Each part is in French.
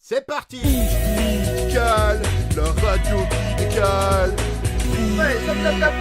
C'est parti. Médical, la radio médicale. Ouais, stop,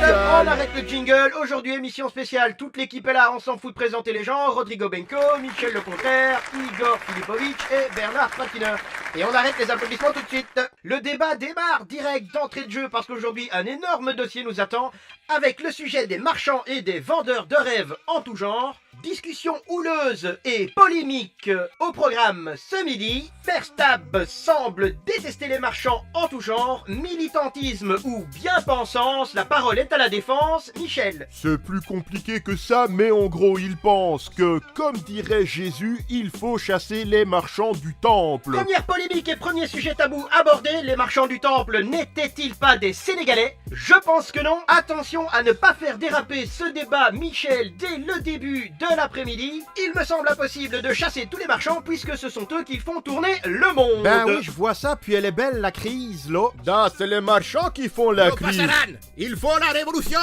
on arrête le jingle. Aujourd'hui, émission spéciale. Toute l'équipe est là, on s'en fout de présenter les gens. Rodrigo Benko, Michel Lecontraire, Igor Filipovic et Bernard Patineur. Et on arrête les applaudissements tout de suite. Le débat démarre direct d'entrée de jeu parce qu'aujourd'hui, un énorme dossier nous attend avec le sujet des marchands et des vendeurs de rêves en tout genre. Discussion houleuse et polémique au programme ce midi. Perstab semble détester les marchands en tout genre. Militantisme ou bien-pensance, la parole est à la défense. Michel. C'est plus compliqué que ça, mais en gros, il pense que, comme dirait Jésus, il faut chasser les marchands du temple. Première polémique et premier sujet tabou abordé, les marchands du temple n'étaient-ils pas des Sénégalais? Je pense que non. Attention à ne pas faire déraper ce débat, Michel, dès le début de l'après-midi. Il me semble impossible de chasser tous les marchands puisque ce sont eux qui font tourner le monde. Ben oui, je vois ça, puis elle est belle la crise, là. Non, c'est les marchands qui font la crise. Il faut la révolution.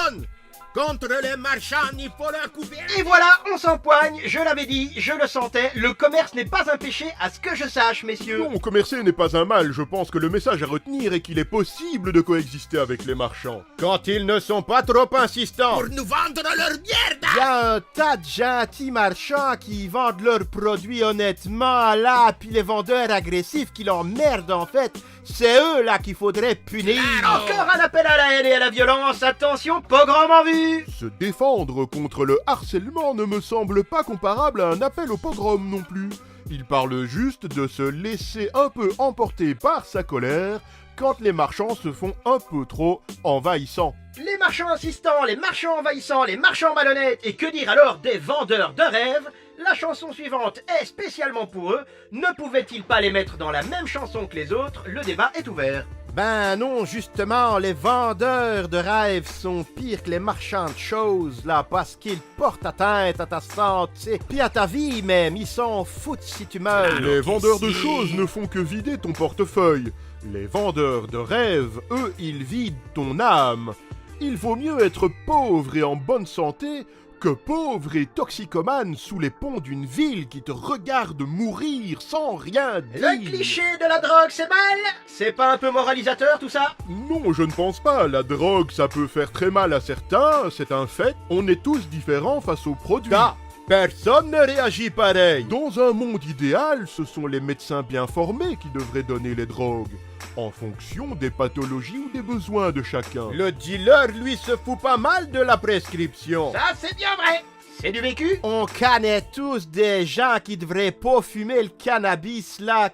Contre les marchands, il faut la couper. Et voilà, on s'empoigne, je l'avais dit, je le sentais, le commerce n'est pas un péché à ce que je sache, messieurs. Non, commercer n'est pas un mal, je pense que le message à retenir est qu'il est possible de coexister avec les marchands. Quand ils ne sont pas trop insistants. Pour nous vendre leur merde. Il y a un tas de gentils marchands qui vendent leurs produits honnêtement, là, puis les vendeurs agressifs qui l'emmerdent en fait. C'est eux là qu'il faudrait punir. Encore un appel à la haine et à la violence, attention, pogrom en vue. Se défendre contre le harcèlement ne me semble pas comparable à un appel au pogrom non plus. Il parle juste de se laisser un peu emporter par sa colère quand les marchands se font un peu trop envahissants. Les marchands insistants, les marchands envahissants, les marchands malhonnêtes, et que dire alors des vendeurs de rêves? La chanson suivante est spécialement pour eux. Ne pouvaient-ils pas les mettre dans la même chanson que les autres? Le débat est ouvert. Ben non, justement, les vendeurs de rêves sont pires que les marchands de choses, là, parce qu'ils portent atteinte à ta santé, puis à ta vie même, ils s'en foutent si tu meurs. Les vendeurs de choses ne font que vider ton portefeuille. Les vendeurs de rêves, eux, ils vident ton âme. Il vaut mieux être pauvre et en bonne santé que pauvre et toxicomane sous les ponts d'une ville qui te regarde mourir sans rien dire. Le cliché de la drogue, c'est mal? C'est pas un peu moralisateur tout ça? Non, je ne pense pas. La drogue, ça peut faire très mal à certains, c'est un fait. On est tous différents face aux produits. Ah, personne ne réagit pareil. Dans un monde idéal, ce sont les médecins bien formés qui devraient donner les drogues, en fonction des pathologies ou des besoins de chacun. Le dealer, lui, se fout pas mal de la prescription. Ça, c'est bien vrai. C'est du vécu? On connaît tous des gens qui devraient pas fumer le cannabis, là,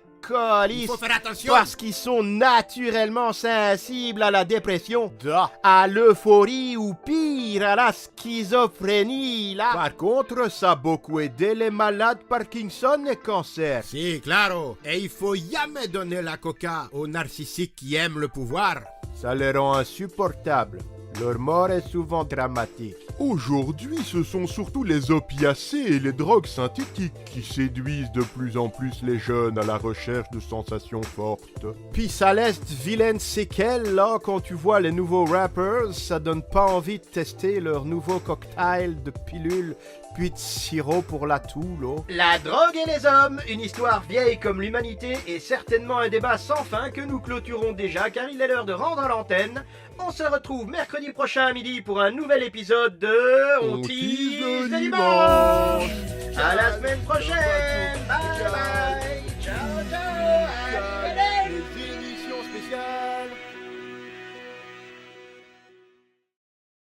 Il faut faire attention. parce qu'ils sont naturellement sensibles à la dépression, à l'euphorie ou pire, à la schizophrénie, là. Par contre, ça a beaucoup aidé les malades Parkinson et cancer. Si, claro. Et il faut jamais donner la coca aux narcissiques qui aiment le pouvoir. Ça les rend insupportables. Leur mort est souvent dramatique. Aujourd'hui, ce sont surtout les opiacés et les drogues synthétiques qui séduisent de plus en plus les jeunes à la recherche de sensations fortes. Puis ça laisse de vilaines séquelles, là, quand tu vois les nouveaux rappers, ça donne pas envie de tester leur nouveau cocktail de pilules puis de sirop pour la toux, là. La drogue et les hommes, une histoire vieille comme l'humanité et certainement un débat sans fin que nous clôturons déjà car il est l'heure de rendre l'antenne. On se retrouve mercredi prochain à midi pour un nouvel épisode de On tease le dimanche. À la semaine prochaine. Bye bye.